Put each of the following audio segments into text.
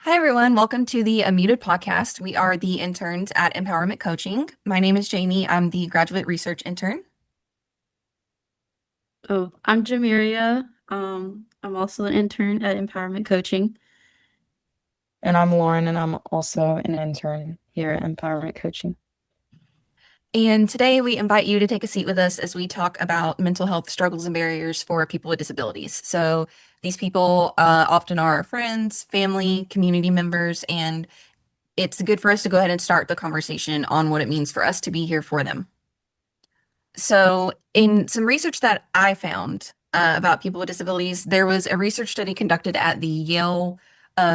Hi, everyone. Welcome to the Unmuted podcast. We are the interns at M-Powerment Coaching. My name is Jayme. I'm the graduate research intern. Oh, I'm Jameria. I'm also an intern at M-Powerment Coaching. And I'm Lauren, and I'm also an intern here at M-Powerment Coaching. And today we invite you to take a seat with us as we talk about mental health struggles and barriers for people with disabilities. So these people often are friends, family, community members, and it's good for us to go ahead and start the conversation on what it means for us to be here for them. So, in some research that I found about people with disabilities, there was a research study conducted at the Yale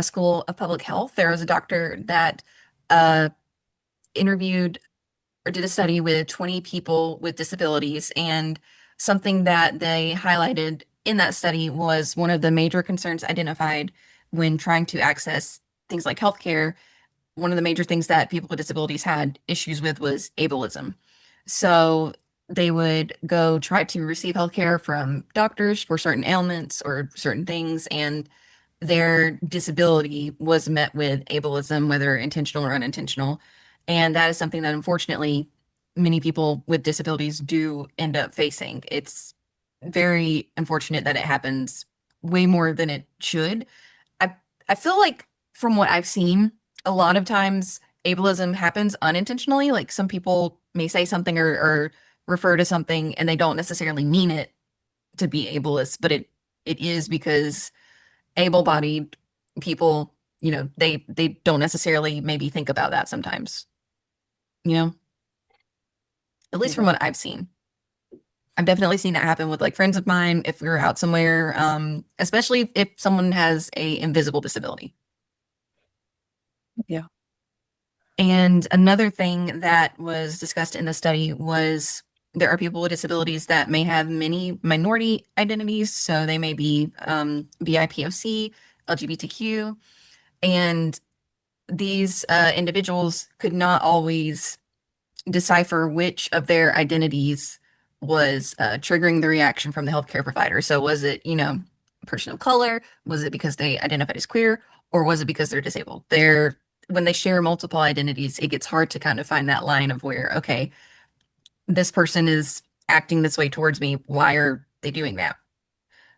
School of Public Health. There was a doctor that uh, interviewed or did a study with 20 people with disabilities, and something that they highlighted in that study was one of the major concerns identified when trying to access things like healthcare. One of the major things that people with disabilities had issues with was ableism. So they would go try to receive healthcare from doctors for certain ailments or certain things, and their disability was met with ableism, whether intentional or unintentional. And that is something that unfortunately many people with disabilities do end up facing. It's very unfortunate that it happens way more than it should. I I feel like from what I've seen, a lot of times ableism happens unintentionally. Like some people may say something or refer to something and they don't necessarily mean it to be ableist, but it is because able-bodied people, they don't necessarily maybe think about that sometimes, you know, at least from Yeah. what I've seen. I've definitely seen that happen with like friends of mine if we are out somewhere, especially if someone has a invisible disability. Yeah. And another thing that was discussed in the study was there are people with disabilities that may have many minority identities. So they may be BIPOC, LGBTQ, and these individuals could not always decipher which of their identities was triggering the reaction from the healthcare provider. So was it, a person of color? Was it because they identified as queer? Or was it because they're disabled? When they share multiple identities, it gets hard to kind of find that line of where, okay, this person is acting this way towards me. Why are they doing that?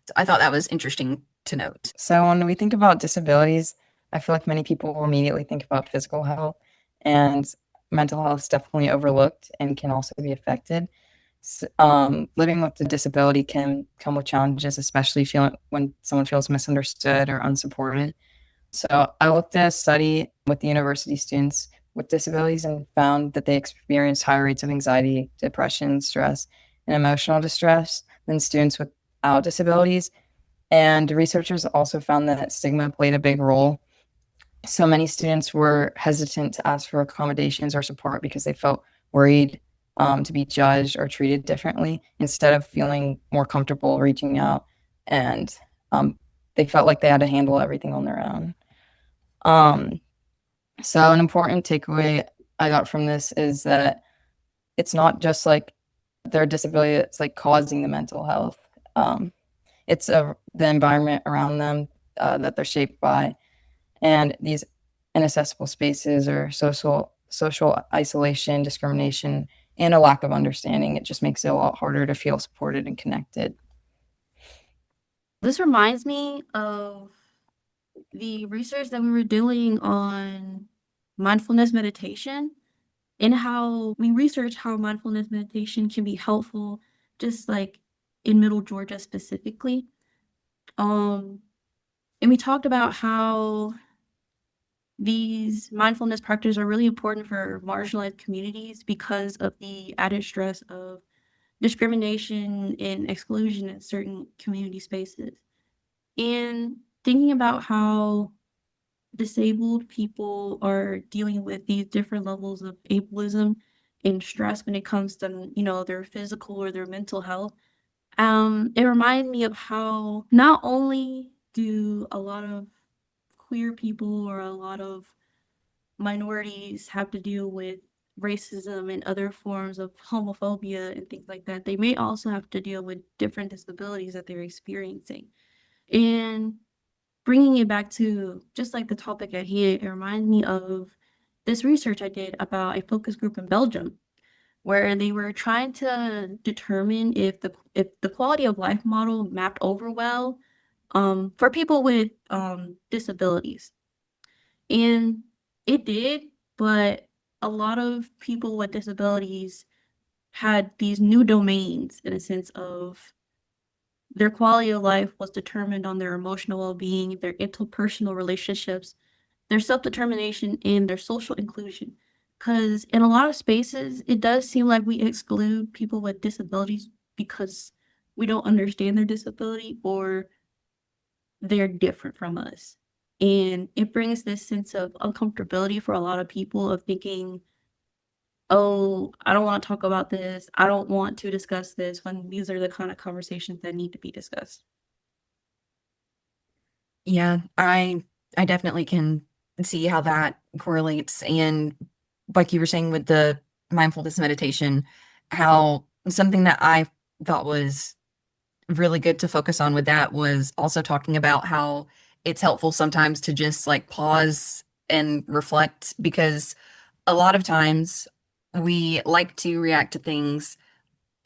So I thought that was interesting to note. So when we think about disabilities, I feel like many people will immediately think about physical health, and mental health is definitely overlooked and can also be affected. Living with a disability can come with challenges, especially feeling when someone feels misunderstood or unsupported. So I looked at a study with the university students with disabilities and found that they experienced higher rates of anxiety, depression, stress, and emotional distress than students without disabilities. And researchers also found that stigma played a big role. So many students were hesitant to ask for accommodations or support because they felt worried to be judged or treated differently instead of feeling more comfortable reaching out. And they felt like they had to handle everything on their own. Um, so an important takeaway I got from this is that it's not just like their disability that's like causing the mental health. It's the environment around them that they're shaped by, and these inaccessible spaces or social isolation, discrimination, and a lack of understanding. It just makes it a lot harder to feel supported and connected. This reminds me of the research that we were doing on mindfulness meditation and how we researched how mindfulness meditation can be helpful, just like in Middle Georgia specifically. Um, and we talked about how these mindfulness practices are really important for marginalized communities because of the added stress of discrimination and exclusion in certain community spaces. And thinking about how disabled people are dealing with these different levels of ableism and stress when it comes to, their physical or their mental health. It reminded me of how not only do a lot of queer people or a lot of minorities have to deal with racism and other forms of homophobia and things like that, they may also have to deal with different disabilities that they're experiencing. And bringing it back to just like the topic at hand, it reminds me of this research I did about a focus group in Belgium, where they were trying to determine if the quality of life model mapped over well for people with disabilities. And it did, but a lot of people with disabilities had these new domains in a sense of their quality of life was determined on their emotional well-being, their interpersonal relationships, their self-determination, and their social inclusion. Because in a lot of spaces, it does seem like we exclude people with disabilities because we don't understand their disability or they're different from us. And it brings this sense of uncomfortability for a lot of people of thinking, oh, I don't want to talk about this. I don't want to discuss this when these are the kind of conversations that need to be discussed. Yeah, I definitely can see how that correlates. And like you were saying with the mindfulness meditation, how something that I thought was really good to focus on with that was also talking about how it's helpful sometimes to just like pause and reflect, because a lot of times we like to react to things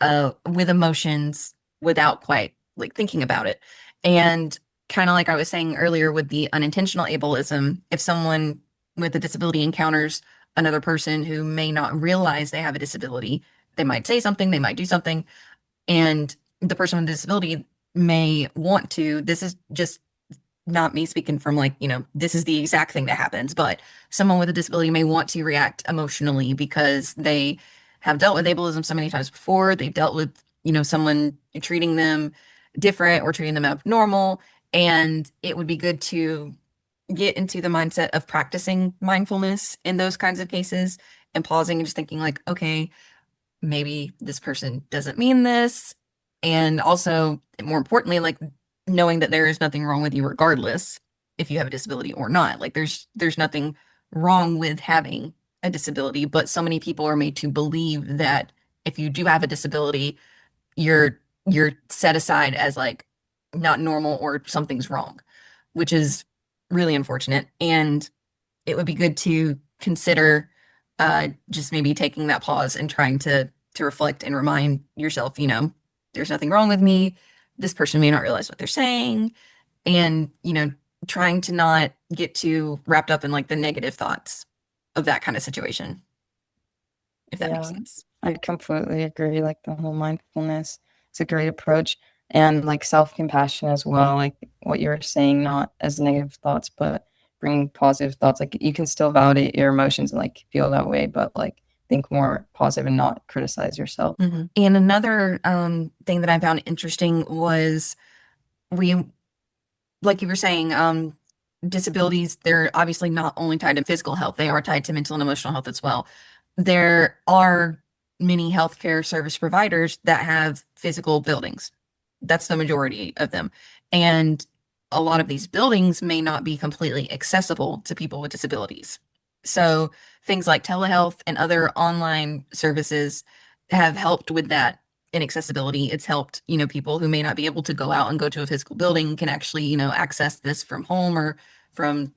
with emotions without quite like thinking about it. And kind of like I was saying earlier with the unintentional ableism, if someone with a disability encounters another person who may not realize they have a disability, they might say something, they might do something, and the person with a disability may want to, this is just not me speaking from like, this is the exact thing that happens, but someone with a disability may want to react emotionally because they have dealt with ableism so many times before. They've dealt with, someone treating them different or treating them abnormal. And it would be good to get into the mindset of practicing mindfulness in those kinds of cases and pausing and just thinking like, okay, maybe this person doesn't mean this. And also, more importantly, like knowing that there is nothing wrong with you regardless if you have a disability or not. Like there's nothing wrong with having a disability, but so many people are made to believe that if you do have a disability, you're set aside as like not normal or something's wrong, which is really unfortunate. And it would be good to consider just maybe taking that pause and trying to reflect and remind yourself, there's nothing wrong with me. This person may not realize what they're saying, and trying to not get too wrapped up in like the negative thoughts of that kind of situation, if that makes Yeah, sense. I completely agree. Like the whole mindfulness is a great approach, and like self-compassion as well. Like what you were saying, not as negative thoughts, but bringing positive thoughts. Like you can still validate your emotions and like feel that way, but like think more positive and not criticize yourself. And another thing that I found interesting was we, like you were saying, disabilities, they're obviously not only tied to physical health, they are tied to mental and emotional health as well. There are many healthcare service providers that have physical buildings. That's the majority of them. And a lot of these buildings may not be completely accessible to people with disabilities. So things like telehealth and other online services have helped with that inaccessibility. It's helped, people who may not be able to go out and go to a physical building can actually, access this from home or from,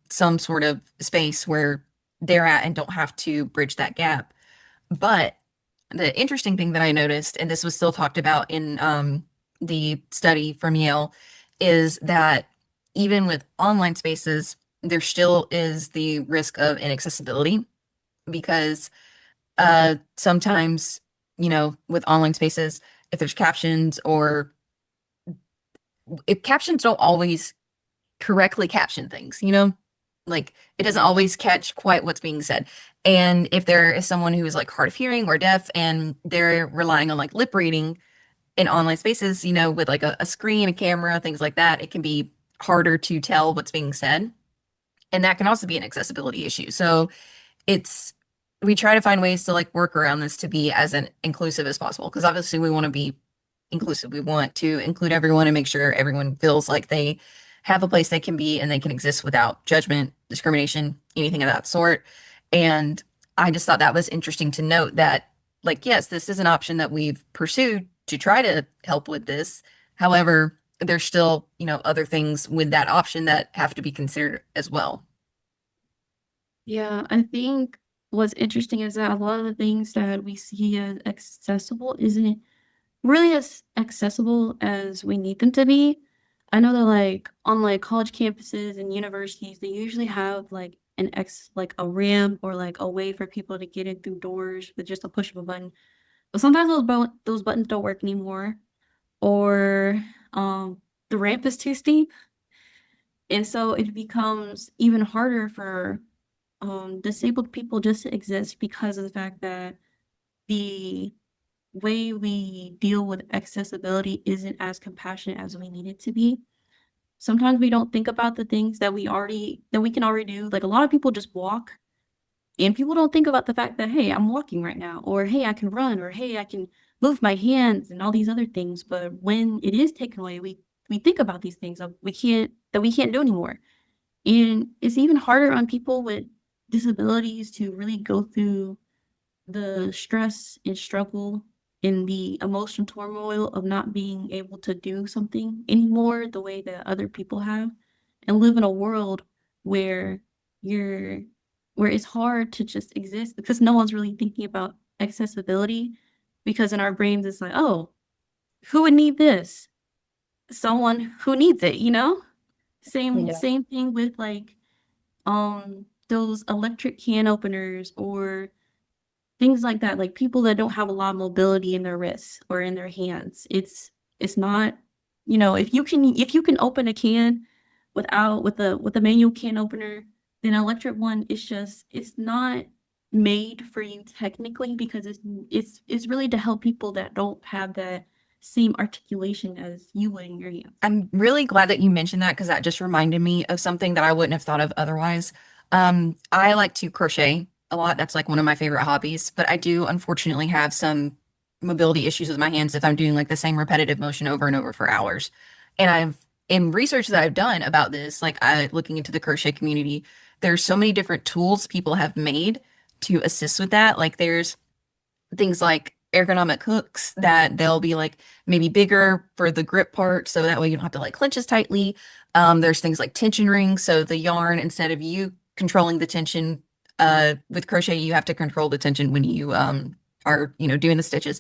some sort of space where they're at and don't have to bridge that gap. But the interesting thing that I noticed, and this was still talked about in the study from Yale, is that even with online spaces, there still is the risk of inaccessibility because sometimes, with online spaces, if there's captions or if captions don't always correctly caption things, like it doesn't always catch quite what's being said. And if there is someone who is like hard of hearing or deaf and they're relying on like lip reading in online spaces, with like a screen, a camera, things like that, it can be harder to tell what's being said. And that can also be an accessibility issue. So it's we try to find ways to like work around this to be as inclusive as possible, because obviously we want to be inclusive. We want to include everyone and make sure everyone feels like they have a place they can be and they can exist without judgment, discrimination, anything of that sort. And I just thought that was interesting to note that, like, yes, this is an option that we've pursued to try to help with this. However, there's still, other things with that option that have to be considered as well. Yeah, I think what's interesting is that a lot of the things that we see as accessible isn't really as accessible as we need them to be. I know that like on like college campuses and universities, they usually have like like a ramp or like a way for people to get in through doors with just a push of a button. But sometimes those buttons don't work anymore, or the ramp is too steep, and so it becomes even harder for disabled people just to exist because of the fact that the way we deal with accessibility isn't as compassionate as we need it to be. Sometimes we don't think about the things that we can already do. Like a lot of people just walk, and people don't think about the fact that, hey, I'm walking right now, or hey, I can run, or hey, I can move my hands and all these other things. But when it is taken away, we think about these things that we can't do anymore. And it's even harder on people with disabilities to really go through the stress and struggle and the emotional turmoil of not being able to do something anymore the way that other people have, and live in a world where you're where it's hard to just exist because no one's really thinking about accessibility, because in our brains it's like, oh, who would need this? Someone who needs it, you know? Yeah. Same thing with like those electric can openers or things like that, like people that don't have a lot of mobility in their wrists or in their hands. It's not, if you can open a can with a manual can opener, then an electric one is just it's not made for you technically, because it's really to help people that don't have that same articulation as you would in your hands. I'm really glad that you mentioned that because that just reminded me of something that I wouldn't have thought of otherwise. I like to crochet a lot. That's like one of my favorite hobbies, but I do unfortunately have some mobility issues with my hands if I'm doing like the same repetitive motion over and over for hours. And in research that I've done about this, like looking into the crochet community, there's so many different tools people have made to assist with that. Like there's things like ergonomic hooks that they'll be like maybe bigger for the grip part so that way you don't have to like clench as tightly. There's things like tension rings, so the yarn, instead of you controlling the tension with crochet, you have to control the tension when you are doing the stitches.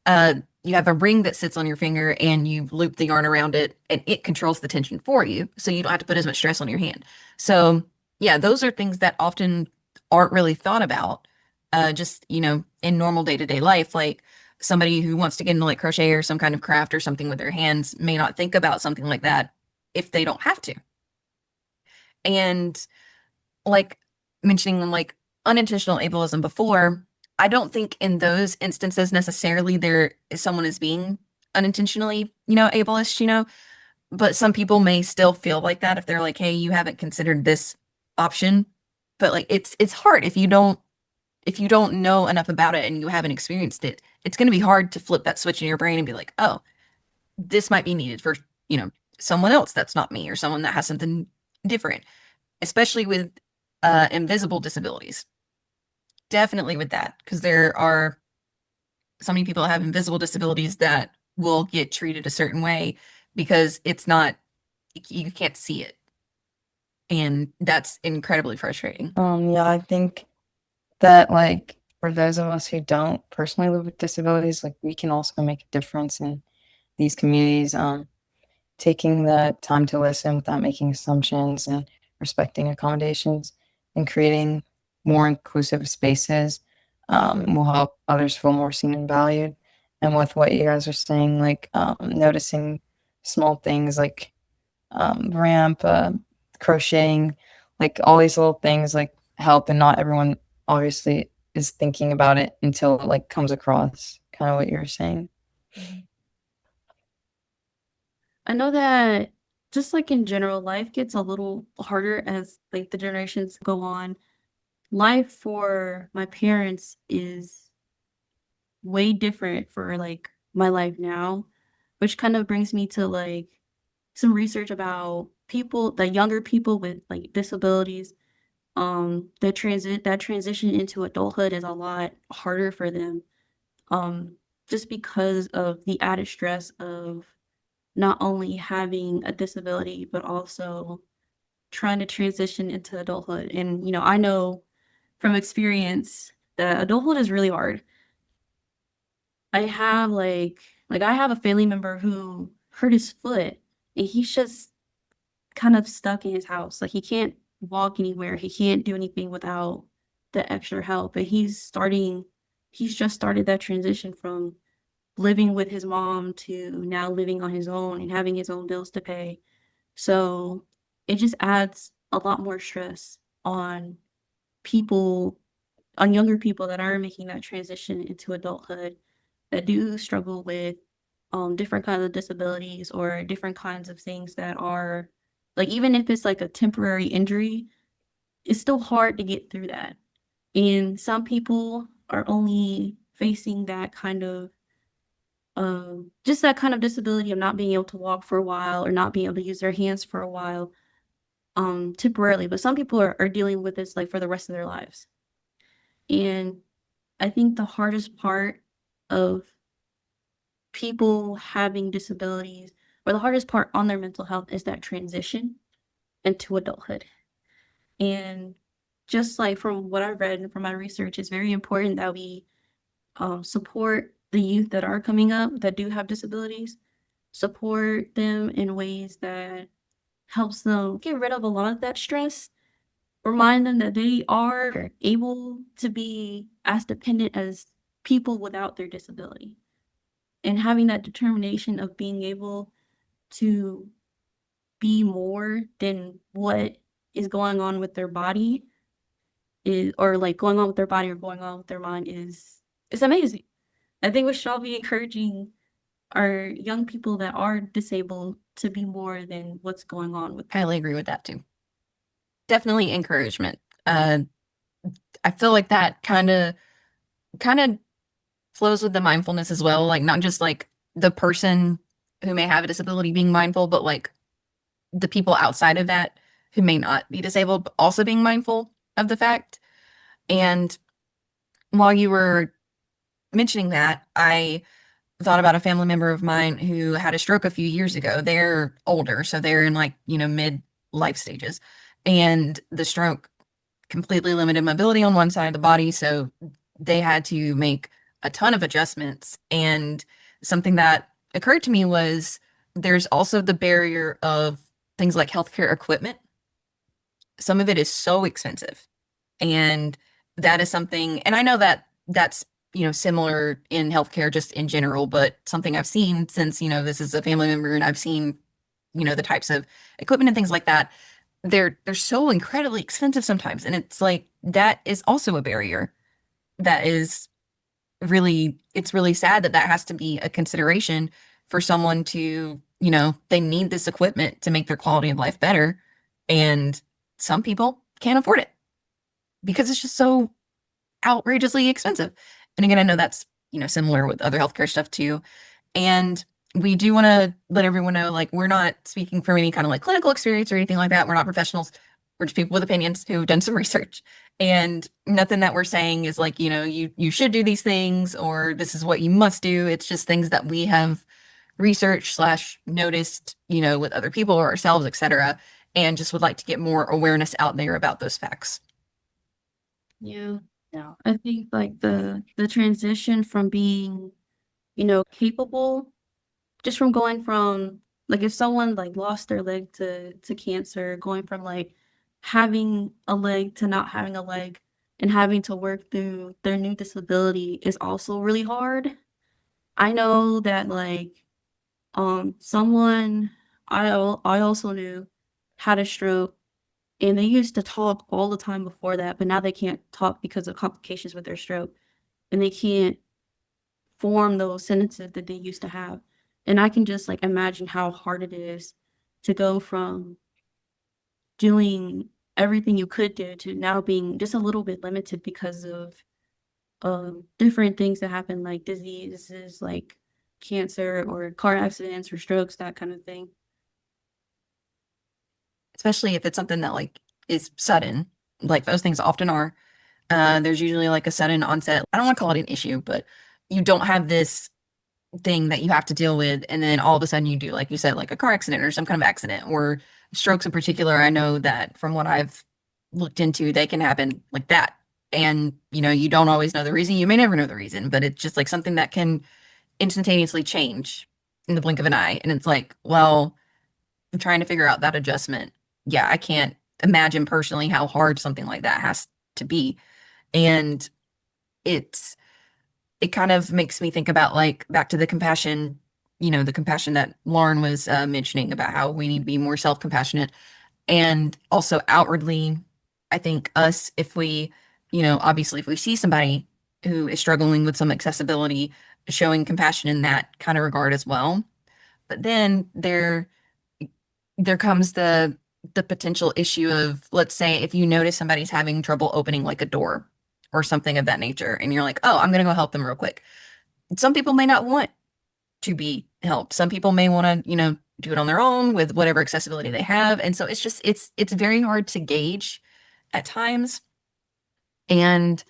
uh, you have a ring that sits on your finger and you loop the yarn around it and it controls the tension for you. So you don't have to put as much stress on your hand. So yeah, those are things that often aren't really thought about, just, in normal day-to-day life. Like somebody who wants to get into like crochet or some kind of craft or something with their hands may not think about something like that if they don't have to. And like mentioning like unintentional ableism before, I don't think in those instances necessarily there is someone is being unintentionally, ableist, but some people may still feel like that if they're like, hey, you haven't considered this option. But like it's hard if you don't know enough about it and you haven't experienced it, it's going to be hard to flip that switch in your brain and be like, oh, this might be needed for, you know, someone else that's not me or someone that has something different, especially with invisible disabilities. Definitely with that, because there are so many people that have invisible disabilities that will get treated a certain way because it's not, you can't see it. And that's incredibly frustrating. Yeah, I think that like for those of us who don't personally live with disabilities, like we can also make a difference in these communities. Taking the time to listen without making assumptions and respecting accommodations and creating more inclusive spaces will help others feel more seen and valued. And with what you guys are saying, like noticing small things like ramp, crocheting, like all these little things like help, and not everyone obviously is thinking about it until it like comes across, kind of what you're saying. I know that just like in general, life gets a little harder as like the generations go on. Life for my parents is way different for like my life now, which kind of brings me to like some research about the younger people with like disabilities. That transition into adulthood is a lot harder for them. Um, just because of the added stress of not only having a disability, but also trying to transition into adulthood. And, I know from experience that adulthood is really hard. I have I have a family member who hurt his foot and he's just kind of stuck in his house. Like he can't walk anywhere. He can't do anything without the extra help. And he's just started that transition from living with his mom to now living on his own and having his own bills to pay. So it just adds a lot more stress on people, on younger people that are making that transition into adulthood that do struggle with different kinds of disabilities or different kinds of things that are like, even if it's like a temporary injury, it's still hard to get through that. And some people are only facing that kind of just that kind of disability of not being able to walk for a while or not being able to use their hands for a while temporarily, but some people are dealing with this like for the rest of their lives. And I think the hardest part of people having disabilities, or the hardest part on their mental health, is that transition into adulthood. And just like from what I've read and from my research, it's very important that we support the youth that are coming up that do have disabilities, support them in ways that helps them get rid of a lot of that stress, remind them that they are able to be as dependent as people without their disability, and having that determination of being able to be more than what is going on with their body is, or like going on with their body or going on with their mind is amazing. I think we should all be encouraging our young people that are disabled to be more than what's going on with them. Highly agree with that too. Definitely encouragement. Uh, I feel like that kind of flows with the mindfulness as well. Like not just like the person who may have a disability being mindful, but like the people outside of that who may not be disabled, but also being mindful of the fact. And while you were mentioning that, I thought about a family member of mine who had a stroke a few years ago. They're older, so they're in like, mid life stages. And the stroke completely limited mobility on one side of the body, so they had to make a ton of adjustments. And something that occurred to me was there's also the barrier of things like healthcare equipment. Some of it is so expensive. And that is something, and I know that that's, similar in healthcare just in general, but something I've seen since, this is a family member and I've seen, the types of equipment and things like that. They're so incredibly expensive sometimes. And it's like that is also a barrier that is it's really sad that that has to be a consideration for someone to, they need this equipment to make their quality of life better. And some people can't afford it because it's just so outrageously expensive. And again, I know that's, similar with other healthcare stuff too. And we do want to let everyone know, like, we're not speaking from any kind of like clinical experience or anything like that. We're not professionals. We're just people with opinions who've done some research. And nothing that we're saying is like, you should do these things or this is what you must do. It's just things that we have researched slash noticed, with other people or ourselves, etc. And just would like to get more awareness out there about those facts. Yeah. Yeah. I think like the transition from being, capable, just from going from like if someone like lost their leg to cancer, going from like having a leg to not having a leg and having to work through their new disability is also really hard. I know that like someone I also knew had a stroke, and they used to talk all the time before that, but now they can't talk because of complications with their stroke, and they can't form those sentences that they used to have. And I can just like imagine how hard it is to go from doing everything you could do to now being just a little bit limited because of different things that happen, like diseases, like cancer or car accidents or strokes, that kind of thing. Especially if it's something that like is sudden, like those things often are. There's usually like a sudden onset. I don't want to call it an issue, but you don't have this thing that you have to deal with, and then all of a sudden you do, like you said, like a car accident or some kind of accident, or strokes in particular. I know that from what I've looked into, they can happen like that. And you don't always know the reason. You may never know the reason, but it's just like something that can instantaneously change in the blink of an eye. And it's like, well, I'm trying to figure out that adjustment. Yeah, I can't imagine personally how hard something like that has to be. And it's it kind of makes me think about, like, back to the compassion, the compassion that Lauren was mentioning about how we need to be more self-compassionate. And also outwardly, I think us, if we, obviously if we see somebody who is struggling with some accessibility, showing compassion in that kind of regard as well. But then there comes the potential issue of, let's say, if you notice somebody's having trouble opening like a door or something of that nature, and you're like, oh, I'm gonna go help them real quick. Some people may not want to be helped. Some people may want to, do it on their own with whatever accessibility they have. And so it's just it's very hard to gauge at times. And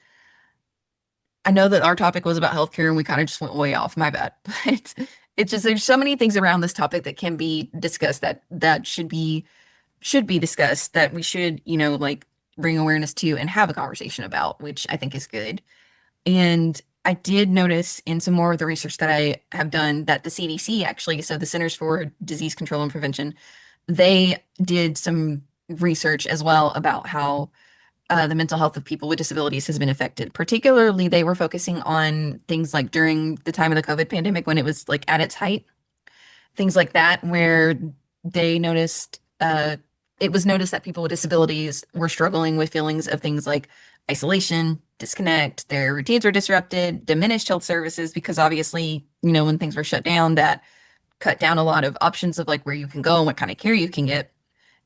I know that our topic was about healthcare and we kind of just went way off. My bad. But it's just there's so many things around this topic that can be discussed, that should be discussed, that we should, like, bring awareness to and have a conversation about, which I think is good. And I did notice in some more of the research that I have done that the CDC, actually, so the Centers for Disease Control and Prevention, they did some research as well about how the mental health of people with disabilities has been affected. Particularly, they were focusing on things like during the time of the COVID pandemic, when it was like at its height, things like that, where they noticed it was noticed that people with disabilities were struggling with feelings of things like isolation, disconnect, their routines were disrupted, diminished health services, because obviously, when things were shut down, that cut down a lot of options of like where you can go and what kind of care you can get.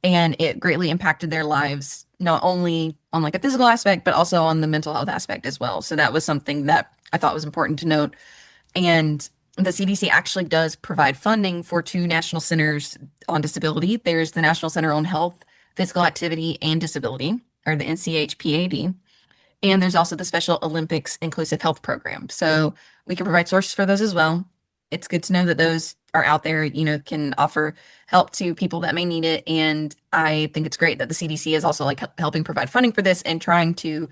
And it greatly impacted their lives, not only on like a physical aspect, but also on the mental health aspect as well. So that was something that I thought was important to note. And the CDC actually does provide funding for two national centers on disability. There's the National Center on Health, Physical Activity, and Disability, or the NCHPAD. And there's also the Special Olympics Inclusive Health Program. So we can provide sources for those as well. It's good to know that those are out there, can offer help to people that may need it. And I think it's great that the CDC is also like helping provide funding for this and trying to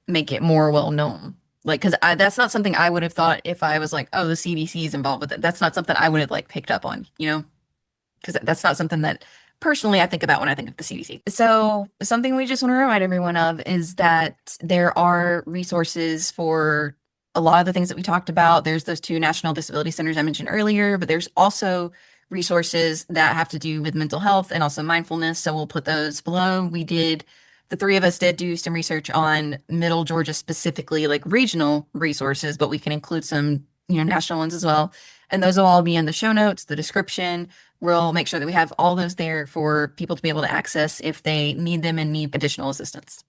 make it more well known. Like, because that's not something I would have thought if I was like, oh, the CDC is involved with it. That's not something I would have like picked up on, because that's not something that personally I think about when I think of the CDC. So something we just want to remind everyone of is that there are resources for a lot of the things that we talked about. There's those two national disability centers I mentioned earlier, but there's also resources that have to do with mental health and also mindfulness. So we'll put those below. The three of us did do some research on Middle Georgia, specifically like regional resources, but we can include some, national ones as well. And those will all be in the show notes, the description. We'll make sure that we have all those there for people to be able to access if they need them and need additional assistance.